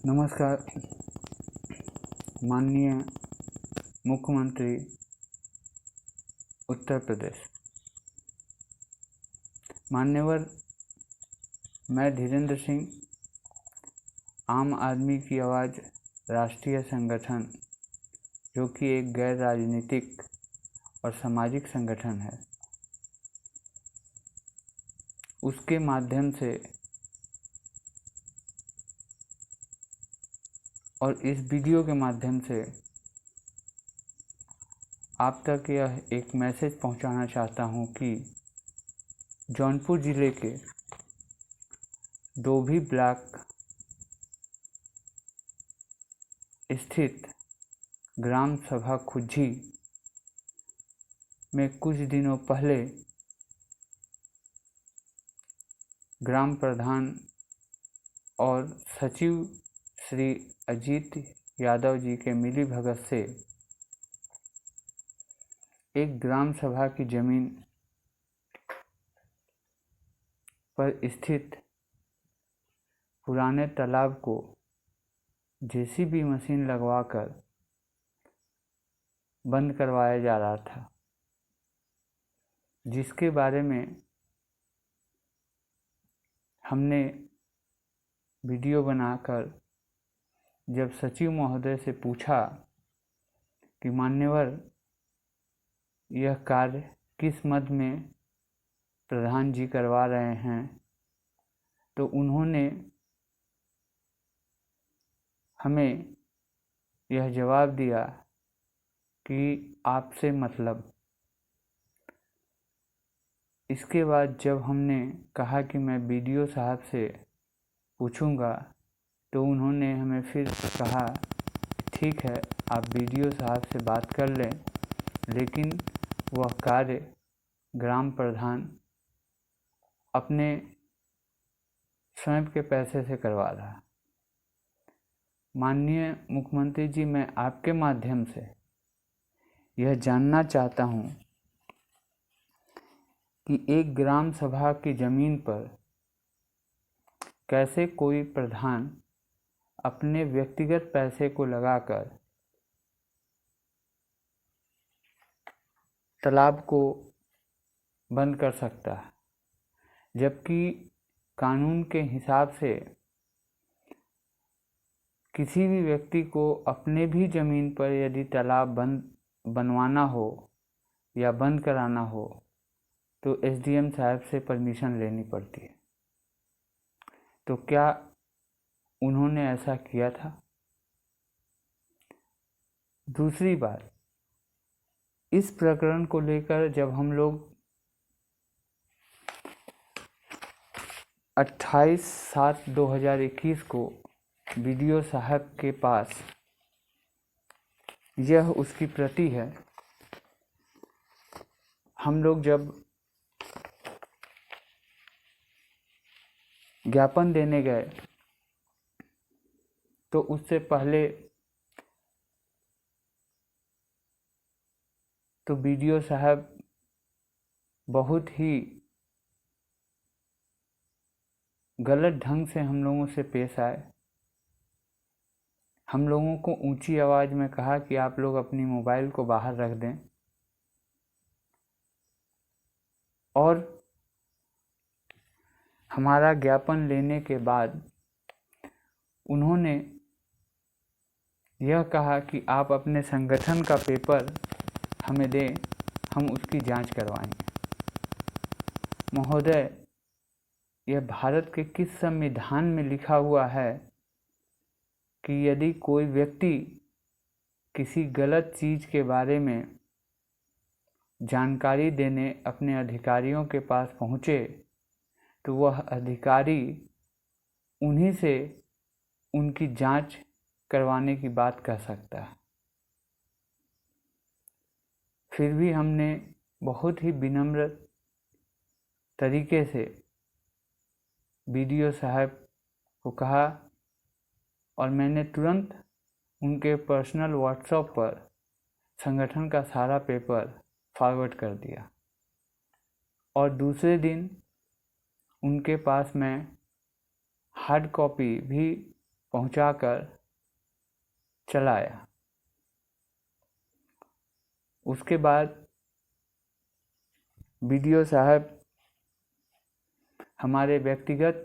नमस्कार। माननीय मुख्यमंत्री उत्तर प्रदेश, मान्यवर, मैं धीरेन्द्र सिंह, आम आदमी की आवाज़ राष्ट्रीय संगठन, जो कि एक गैर राजनीतिक और सामाजिक संगठन है, उसके माध्यम से और इस वीडियो के माध्यम से आप तक यह एक मैसेज पहुंचाना चाहता हूं कि जौनपुर ज़िले के डोभी ब्लॉक स्थित ग्राम सभा खुज्जी में कुछ दिनों पहले ग्राम प्रधान और सचिव श्री अजीत यादव जी के मिलीभगत से एक ग्राम सभा की जमीन पर स्थित पुराने तालाब को जेसीबी मशीन लगवाकर बंद करवाया जा रहा था, जिसके बारे में हमने वीडियो बनाकर जब सचिव महोदय से पूछा कि मान्यवर, यह कार्य किस मद में प्रधान जी करवा रहे हैं, तो उन्होंने हमें यह जवाब दिया कि आपसे मतलब। इसके बाद जब हमने कहा कि मैं बीडीओ साहब से पूछूंगा, तो उन्होंने हमें फिर कहा, ठीक है, आप बीडीओ साहब से बात कर लें, लेकिन वह कार्य ग्राम प्रधान अपने स्वयं के पैसे से करवा रहा है। माननीय मुख्यमंत्री जी, मैं आपके माध्यम से यह जानना चाहता हूं कि एक ग्राम सभा की ज़मीन पर कैसे कोई प्रधान अपने व्यक्तिगत पैसे को लगाकर तालाब को बंद कर सकता है, जबकि कानून के हिसाब से किसी भी व्यक्ति को अपने भी ज़मीन पर यदि तालाब बनवाना हो या बंद कराना हो तो एसडीएम साहब से परमिशन लेनी पड़ती है। तो क्या उन्होंने ऐसा किया था? दूसरी बात, इस प्रकरण को लेकर जब हम लोग 28/7/2021 को बीडीओ साहब के पास, यह उसकी प्रति है, हम लोग जब ज्ञापन देने गए तो उससे पहले तो बीडीओ साहब बहुत ही गलत ढंग से हम लोगों से पेश आए। हम लोगों को ऊंची आवाज़ में कहा कि आप लोग अपनी मोबाइल को बाहर रख दें, और हमारा ज्ञापन लेने के बाद उन्होंने यह कहा कि आप अपने संगठन का पेपर हमें दें, हम उसकी जांच करवाएंगे। महोदय, यह भारत के किस संविधान में लिखा हुआ है कि यदि कोई व्यक्ति किसी गलत चीज़ के बारे में जानकारी देने अपने अधिकारियों के पास पहुँचे तो वह अधिकारी उन्हीं से उनकी जांच करवाने की बात कह सकता है। फिर भी हमने बहुत ही विनम्र तरीके से बीडीओ साहब को कहा, और मैंने तुरंत उनके पर्सनल व्हाट्सएप पर संगठन का सारा पेपर फॉरवर्ड कर दिया, और दूसरे दिन उनके पास मैं हार्ड कॉपी भी पहुंचाकर चला आया। उसके बाद बीडीओ साहब हमारे व्यक्तिगत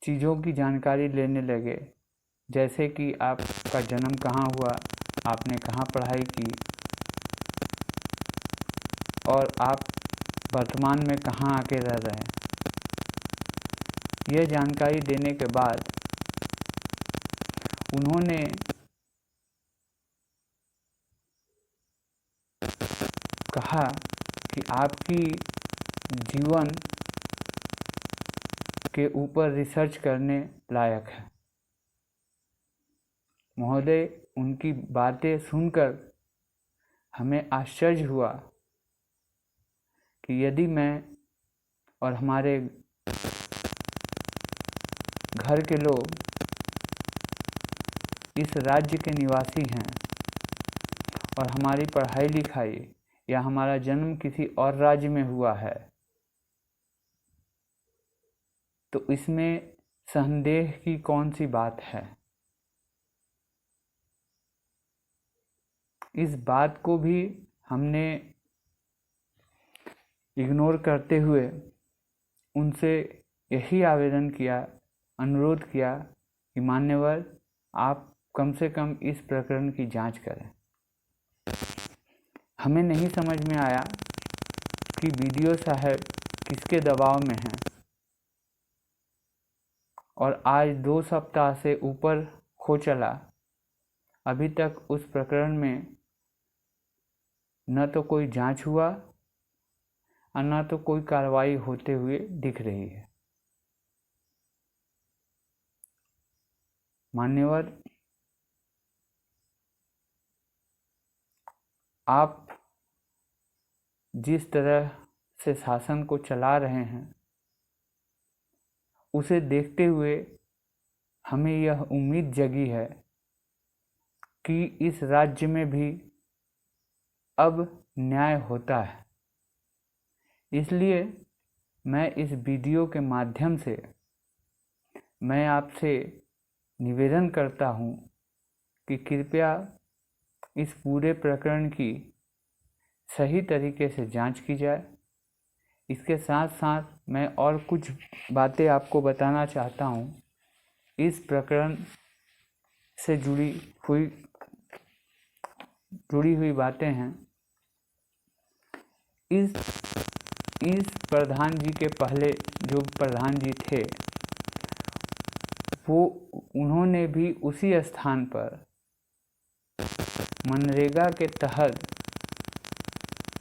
चीज़ों की जानकारी लेने लगे, जैसे कि आपका जन्म कहाँ हुआ, आपने कहाँ पढ़ाई की और आप वर्तमान में कहाँ आके रह रहे हैं। यह जानकारी देने के बाद उन्होंने कहा कि आपकी जीवन के ऊपर रिसर्च करने लायक है। महोदय, उनकी बातें सुनकर हमें आश्चर्य हुआ कि यदि मैं और हमारे घर के लोग इस राज्य के निवासी हैं और हमारी पढ़ाई लिखाई या हमारा जन्म किसी और राज्य में हुआ है, तो इसमें संदेह की कौन सी बात है। इस बात को भी हमने इग्नोर करते हुए उनसे यही आवेदन किया, अनुरोध किया कि मान्यवर, आप कम से कम इस प्रकरण की जांच करें। हमें नहीं समझ में आया कि बीडीओ साहब किसके दबाव में हैं और आज 2 सप्ताह से ऊपर हो चला, अभी तक उस प्रकरण में न तो कोई जांच हुआ और न तो कोई कार्रवाई होते हुए दिख रही है। मान्यवर, आप जिस तरह से शासन को चला रहे हैं, उसे देखते हुए हमें यह उम्मीद जगी है कि इस राज्य में भी अब न्याय होता है। इसलिए मैं इस वीडियो के माध्यम से मैं आपसे निवेदन करता हूं कि कृपया इस पूरे प्रकरण की सही तरीके से जांच की जाए। इसके साथ साथ मैं और कुछ बातें आपको बताना चाहता हूं। इस प्रकरण से जुड़ी हुई बातें हैं। इस प्रधान जी के पहले जो प्रधान जी थे, उन्होंने भी उसी स्थान पर मनरेगा के तहत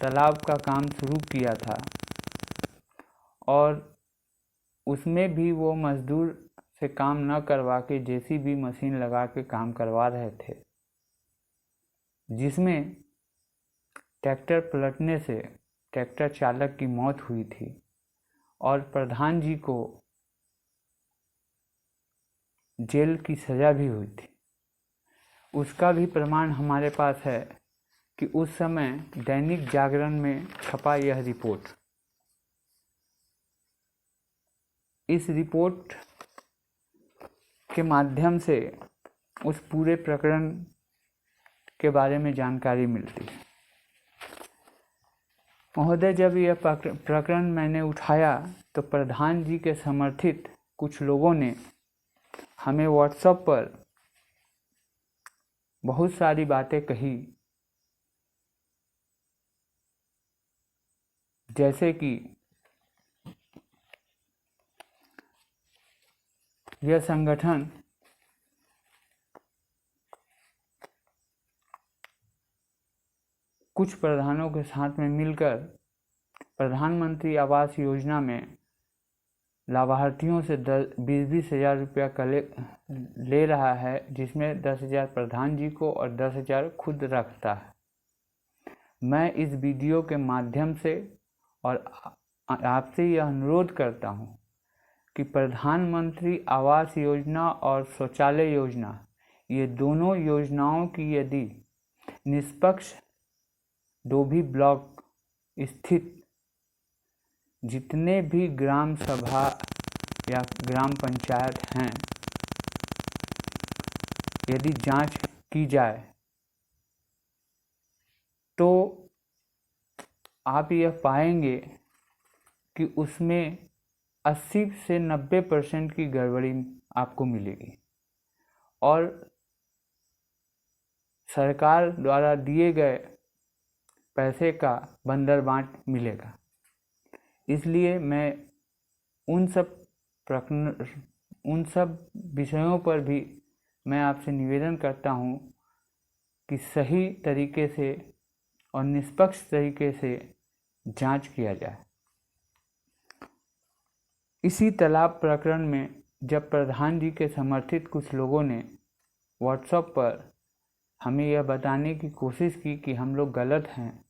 तालाब का काम शुरू किया था और उसमें भी वो मजदूर से काम न करवा के जेसीबी मशीन लगा के काम करवा रहे थे, जिसमें ट्रैक्टर पलटने से ट्रैक्टर चालक की मौत हुई थी और प्रधान जी को जेल की सज़ा भी हुई थी। उसका भी प्रमाण हमारे पास है कि उस समय दैनिक जागरण में छपा यह रिपोर्ट। इस रिपोर्ट के माध्यम से उस पूरे प्रकरण के बारे में जानकारी मिलती है। महोदय, जब यह प्रकरण मैंने उठाया तो प्रधान जी के समर्थित कुछ लोगों ने हमें व्हाट्सएप पर बहुत सारी बातें कही, जैसे कि यह संगठन कुछ प्रधानों के साथ में मिलकर प्रधानमंत्री आवास योजना में लाभार्थियों से 20-20 हज़ार रुपया ले रहा है, जिसमें 10,000 प्रधान जी को और 10,000 खुद रखता है। मैं इस वीडियो के माध्यम से और आपसे यह अनुरोध करता हूं कि प्रधानमंत्री आवास योजना और शौचालय योजना, ये दोनों योजनाओं की यदि निष्पक्ष डोभी ब्लॉक स्थित जितने भी ग्राम सभा या ग्राम पंचायत हैं, यदि जांच की जाए तो आप यह पाएंगे कि उसमें 80 से 90% की गड़बड़ी आपको मिलेगी और सरकार द्वारा दिए गए पैसे का बंदरबांट मिलेगा। इसलिए मैं उन सब विषयों पर भी मैं आपसे निवेदन करता हूँ कि सही तरीके से और निष्पक्ष तरीके से जांच किया जाए। इसी तालाब प्रकरण में जब प्रधान जी के समर्थित कुछ लोगों ने व्हाट्सएप पर हमें यह बताने की कोशिश की कि हम लोग गलत हैं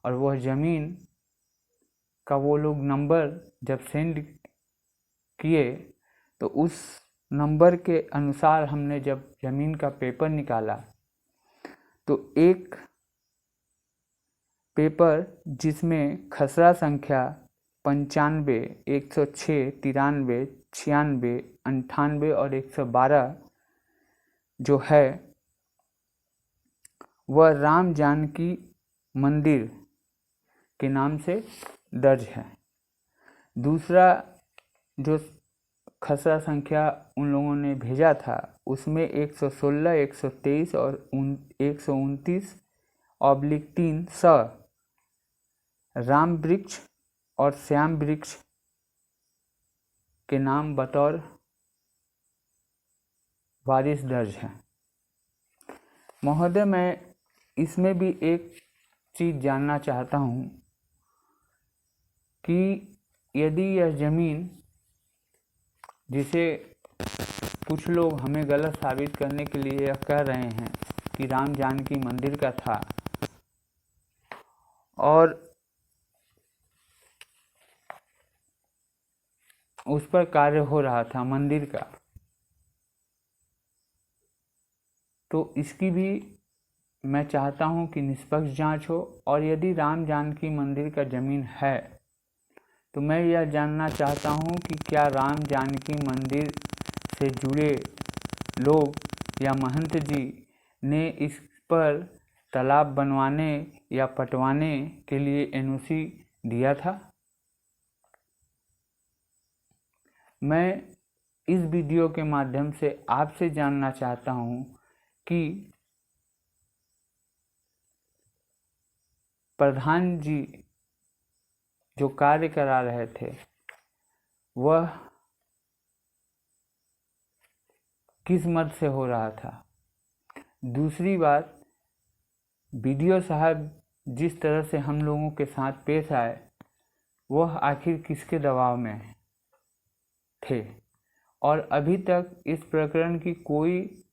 और वह ज़मीन का वो लोग नंबर जब सेंड किए तो उस नंबर के अनुसार हमने जब ज़मीन का पेपर निकाला तो एक पेपर जिसमें खसरा संख्या 95, 106, 93, 96, 98 और 112 जो है वह राम जानकी मंदिर के नाम से दर्ज है। दूसरा जो खसरा संख्या उन लोगों ने भेजा था उसमें 116, 123 और 129/3 राम वृक्ष और श्याम वृक्ष के नाम बतौर वारिस दर्ज है। महोदय, मैं इसमें भी एक चीज़ जानना चाहता हूँ कि यदि यह ज़मीन जिसे कुछ लोग हमें गलत साबित करने के लिए यह कह रहे हैं कि राम जानकी मंदिर का था और उस पर कार्य हो रहा था मंदिर का, तो इसकी भी मैं चाहता हूं कि निष्पक्ष जांच हो। और यदि राम जानकी मंदिर का ज़मीन है तो मैं यह जानना चाहता हूं कि क्या राम जानकी मंदिर से जुड़े लोग या महंत जी ने इस पर तालाब बनवाने या पटवाने के लिए एनओसी दिया था। मैं इस वीडियो के माध्यम से आपसे जानना चाहता हूं कि प्रधान जी जो कार्य करा रहे थे वह किस मद से हो रहा था। दूसरी बात, बीडीओ साहब जिस तरह से हम लोगों के साथ पेश आए वह आखिर किसके दबाव में थे और अभी तक इस प्रकरण की कोई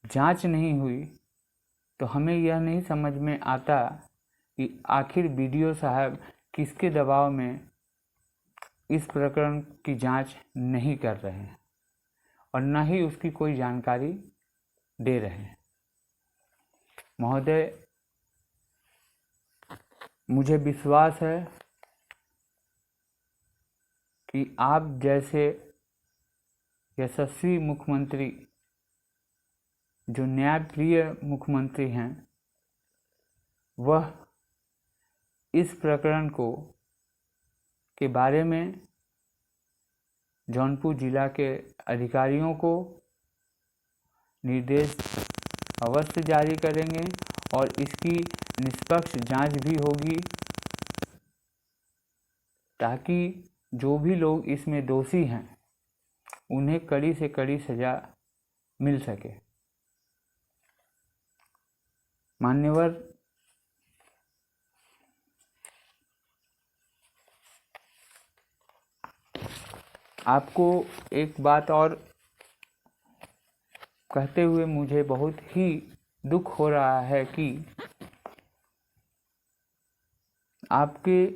जांच नहीं हुई, तो हमें यह नहीं समझ में आता कि आखिर बीडीओ साहब किसके दबाव में इस प्रकरण की जांच नहीं कर रहे हैं और न ही उसकी कोई जानकारी दे रहे हैं। महोदय, मुझे विश्वास है कि आप जैसे यशस्वी मुख्यमंत्री जो न्यायप्रिय मुख्यमंत्री हैं वह इस प्रकरण के बारे में जौनपुर जिला के अधिकारियों को निर्देश अवश्य जारी करेंगे और इसकी निष्पक्ष जांच भी होगी ताकि जो भी लोग इसमें दोषी हैं उन्हें कड़ी से कड़ी सजा मिल सके। मान्यवर, आपको एक बात और कहते हुए मुझे बहुत ही दुख हो रहा है कि आपके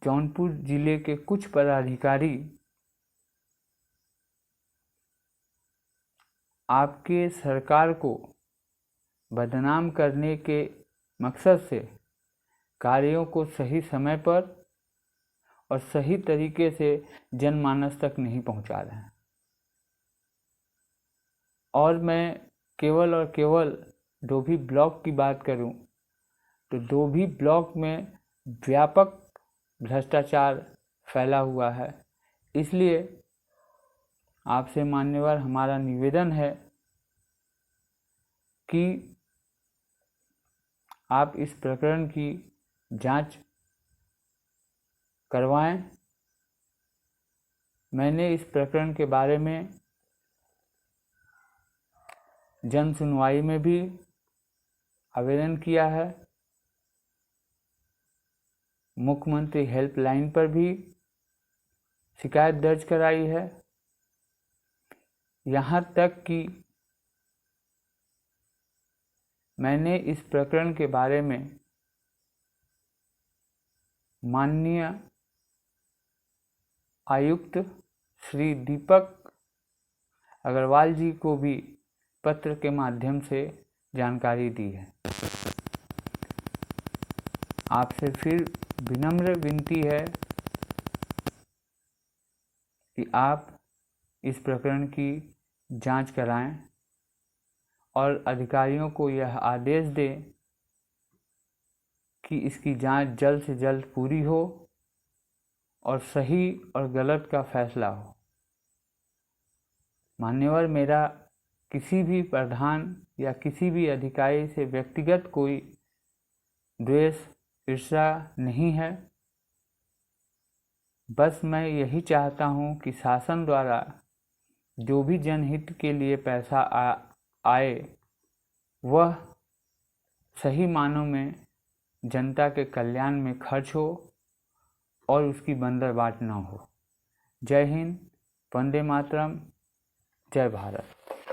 जौनपुर जिले के कुछ पदाधिकारी आपके सरकार को बदनाम करने के मकसद से कार्यों को सही समय पर और सही तरीके से जनमानस तक नहीं पहुंचा रहे हैं। और मैं केवल और केवल डोभी ब्लॉक की बात करूं तो डोभी ब्लॉक में व्यापक भ्रष्टाचार फैला हुआ है। इसलिए आपसे मान्यवर हमारा निवेदन है कि आप इस प्रकरण की जांच करवाएं। मैंने इस प्रकरण के बारे में जन सुनवाई में भी आवेदन किया है, मुख्यमंत्री हेल्पलाइन पर भी शिकायत दर्ज कराई है। यहाँ तक कि मैंने इस प्रकरण के बारे में माननीय आयुक्त श्री दीपक अग्रवाल जी को भी पत्र के माध्यम से जानकारी दी है। आपसे फिर विनम्र विनती है कि आप इस प्रकरण की जांच कराएं और अधिकारियों को यह आदेश दें कि इसकी जांच जल्द से जल्द पूरी हो और सही और गलत का फैसला हो। मान्यवर, मेरा किसी भी प्रधान या किसी भी अधिकारी से व्यक्तिगत कोई द्वेष ईर्ष्या नहीं है। बस मैं यही चाहता हूँ कि शासन द्वारा जो भी जनहित के लिए पैसा आए वह सही मानों में जनता के कल्याण में खर्च हो और उसकी बंदरबाट न हो। जय हिंद, वंदे मातरम, जय भारत।